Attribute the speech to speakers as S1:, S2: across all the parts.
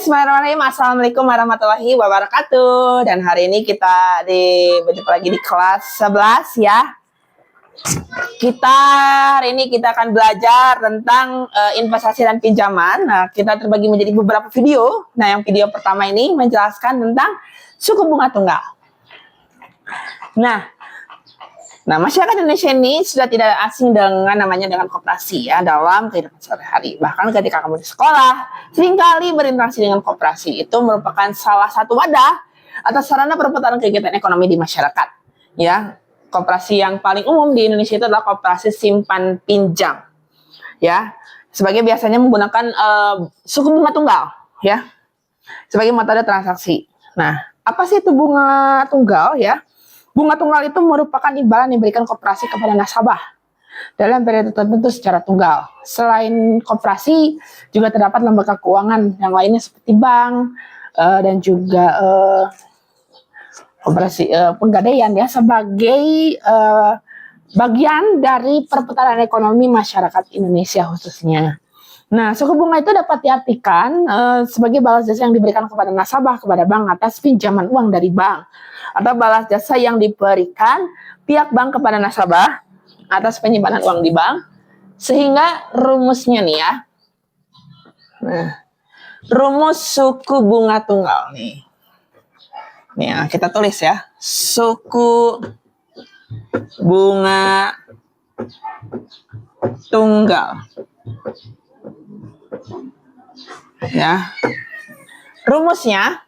S1: Bismillahirrahmanirrahim. Assalamualaikum warahmatullahi wabarakatuh. Dan hari ini kita berjumpa lagi di kelas 11 ya. Hari ini kita akan belajar tentang investasi dan pinjaman. Nah, kita terbagi menjadi beberapa video. Nah, yang video pertama ini menjelaskan tentang suku bunga tunggal. Nah, masyarakat Indonesia ini sudah tidak asing dengan koperasi ya dalam kehidupan sehari-hari. Bahkan ketika kamu di sekolah, seringkali berinteraksi dengan koperasi. Itu merupakan salah satu wadah atau sarana perputaran kegiatan ekonomi di masyarakat. Ya, koperasi yang paling umum di Indonesia itu adalah koperasi simpan pinjam. Ya, sebagai biasanya menggunakan suku bunga tunggal ya sebagai metode transaksi. Nah, apa sih itu bunga tunggal ya? Bunga tunggal itu merupakan imbalan yang diberikan koperasi kepada nasabah dalam periode tertentu secara tunggal. Selain koperasi, juga terdapat lembaga keuangan yang lainnya seperti bank dan juga koperasi penggadaian ya sebagai bagian dari perputaran ekonomi masyarakat Indonesia khususnya. Nah, suku bunga itu dapat diartikan sebagai balas jasa yang diberikan kepada nasabah kepada bank atas pinjaman uang dari bank, atau balas jasa yang diberikan pihak bank kepada nasabah atas penyimpanan uang di bank. Sehingga rumusnya nih ya. Nah, rumus suku bunga tunggal nih. Nih, kita tulis ya. Suku bunga tunggal. Ya. Rumusnya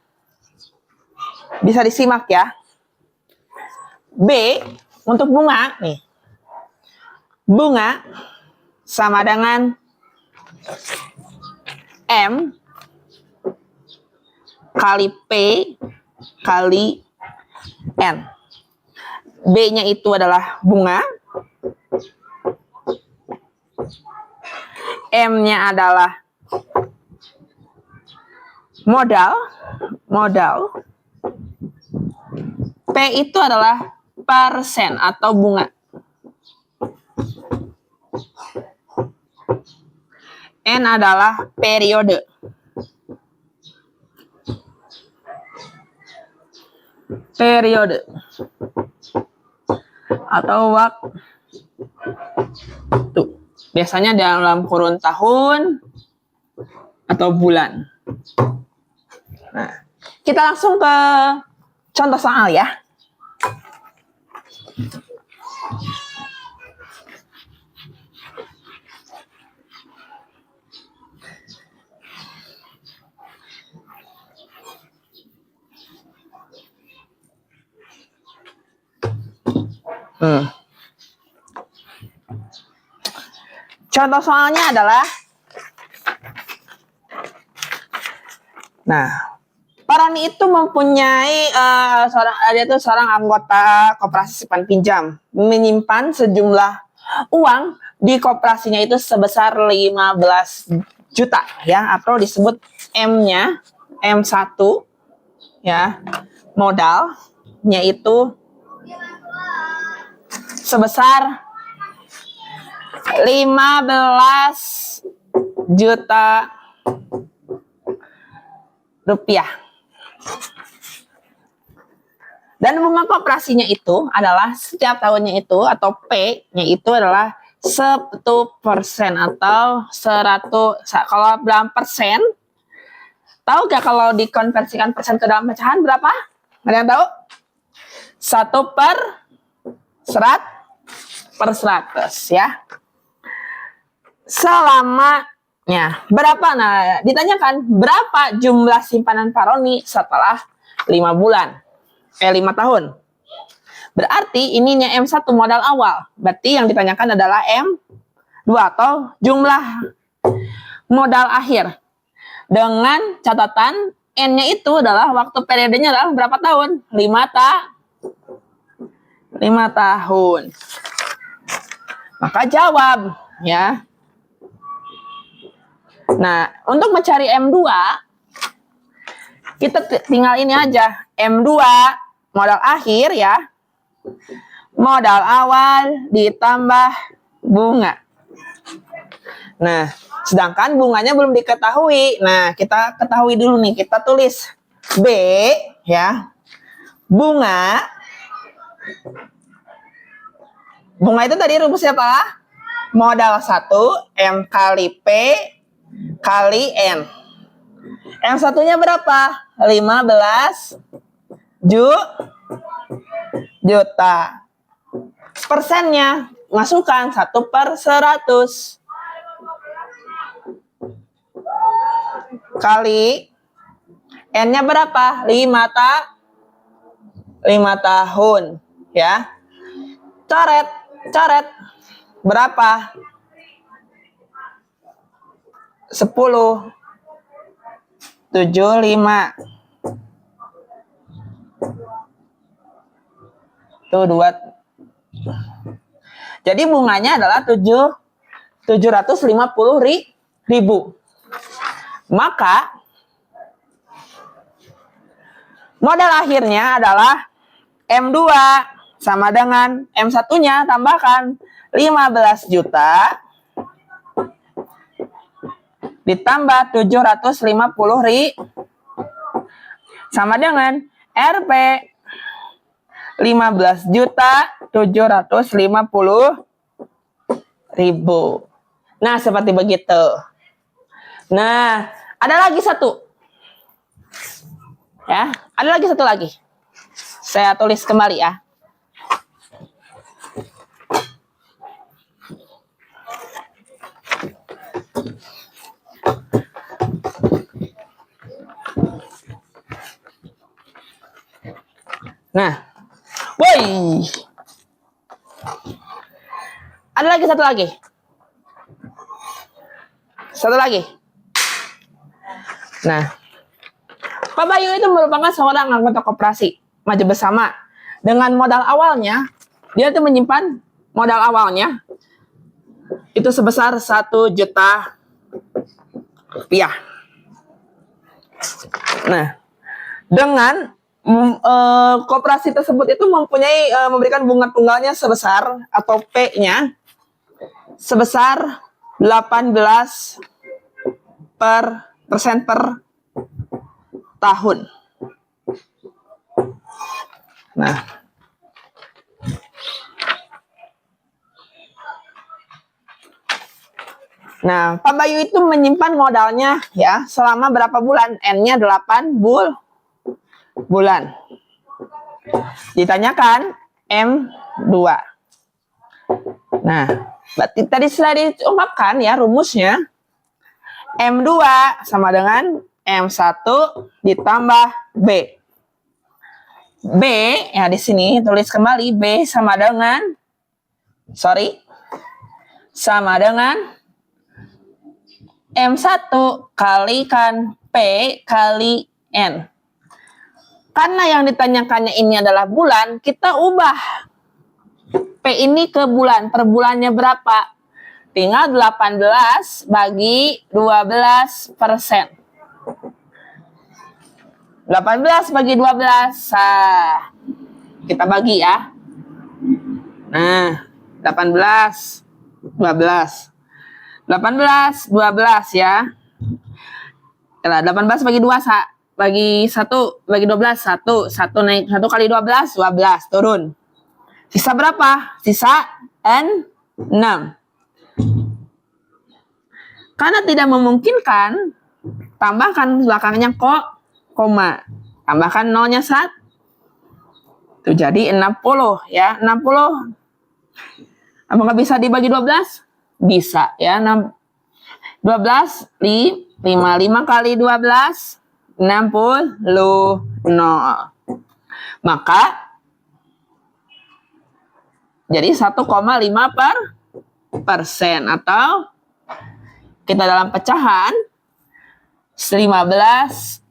S1: bisa disimak ya. B untuk bunga nih. Bunga sama dengan M kali P kali N. B-nya itu adalah bunga. M-nya adalah modal. P itu adalah persen atau bunga. N adalah periode. Atau waktu. Biasanya dalam kurun tahun atau bulan. Nah, kita langsung ke contoh soal ya. Contoh soalnya adalah, nah, Pak Roni itu mempunyai seorang anggota koperasi simpan pinjam, menyimpan sejumlah uang di koperasinya itu sebesar 15 juta ya, atau disebut M-nya, M1 ya, modalnya itu sebesar 15 juta rupiah. Dan bunga koperasinya itu adalah setiap tahunnya itu, atau P-nya itu adalah 1% atau 100. Kalau dalam persen, tahu gak kalau dikonversikan persen ke dalam pecahan berapa? Ada yang tahu? 1/100 ya. Selamanya berapa? Nah, ditanyakan berapa jumlah simpanan Pak Roni setelah 5 tahun. Berarti ininya M1 modal awal. Berarti yang ditanyakan adalah M2 atau jumlah modal akhir. Dengan catatan N-nya itu adalah waktu periodenya adalah berapa tahun? 5 tahun. Maka jawab ya. Nah, untuk mencari M2, kita tinggal ini aja. M2 modal akhir ya. Modal awal ditambah bunga. Nah, sedangkan bunganya belum diketahui. Nah, kita ketahui dulu nih. Kita tulis B ya. Bunga itu tadi rumusnya apa? Modal 1 M kali P kali N. M satunya berapa? 15 juta. Persennya masukkan 1/100 kali N-nya berapa? 5 tahun ya. Coret berapa? 10 75 tuh 2. Jadi bunganya adalah 750.000. Maka modal akhirnya adalah M2 sama dengan M satunya tambahkan 15 juta ditambah 750.000 sama dengan RP 15.750.000. Nah, seperti begitu. Nah, ada lagi satu. Ya, ada lagi satu lagi. Saya tulis kembali ya. Nah, woi, ada lagi satu lagi. Nah, Pak Bayu itu merupakan seorang anggota koperasi maju bersama. Dengan modal awalnya, dia tuh menyimpan modal awalnya itu sebesar 1 juta rupiah. Nah, dengan koperasi tersebut itu mempunyai memberikan bunga tunggalnya sebesar atau P-nya sebesar 18% per tahun. Nah, Pak Bayu itu menyimpan modalnya ya selama berapa bulan? N-nya 8 bulan. Ditanyakan M2. Nah, berarti tadi sudah diungkapkan ya rumusnya. M2 sama dengan M1 ditambah B. B ya di sini tulis kembali B sama dengan M1 kalikan P kali N. Karena yang ditanyakannya ini adalah bulan, kita ubah P ini ke bulan. Per bulannya berapa? Tinggal 18 bagi 12%. 18 bagi 12. Kita bagi ya. Nah, 18, 12. 18, 12 ya. 18 bagi 2, bagi 1, bagi 12, 1 naik 1 kali 12, 12 turun. Sisa berapa? Sisa N6. Karena tidak memungkinkan, tambahkan belakangnya koma. Tambahkan nolnya 1. Itu jadi 60 ya. 60. Apakah bisa dibagi 12? Bisa ya. 12, 5 kali 12, 60. Maka jadi 1,5% atau kita dalam pecahan 15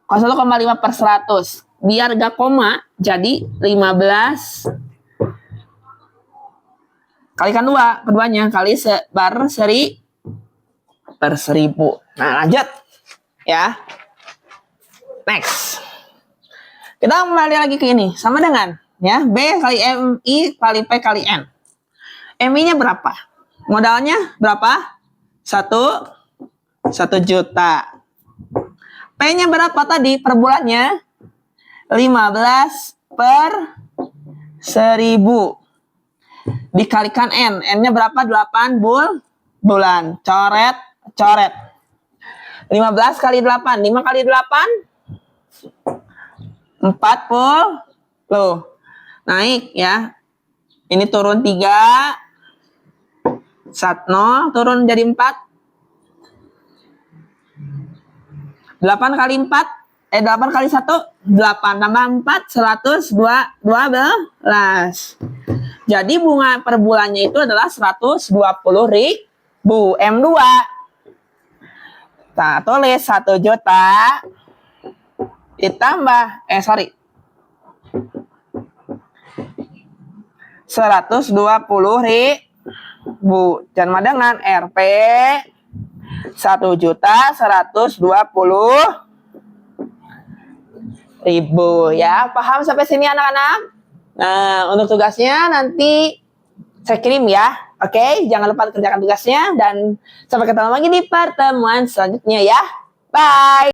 S1: 1,5/100. Biar gak koma jadi 15 kalikan 2, keduanya kali bar seri per 1000. Nah, lanjut ya. Next. Kita kembali lagi ke ini, sama dengan ya B kali MI kali P kali N. MI-nya berapa? Modalnya berapa? 1 juta. P-nya berapa tadi per bulannya? 15 per 1000. Dikalikan N. N-nya berapa? 8 bulan. Coret. 15 kali 8. 5 kali 8? 40. Naik ya. Ini turun 3. 0 turun jadi 4. 8 kali 4. 8 kali 1. 8 tambah 4. 112. Jadi bunga per bulannya itu adalah 120.000. M2. Nah, tulis 1 juta ditambah 120.000 sama dengan Rp 1.120.000 ya. Paham sampai sini anak-anak? Nah, untuk tugasnya nanti saya kirim ya. Oke, jangan lupa kerjakan tugasnya dan sampai ketemu lagi di pertemuan selanjutnya ya. Bye.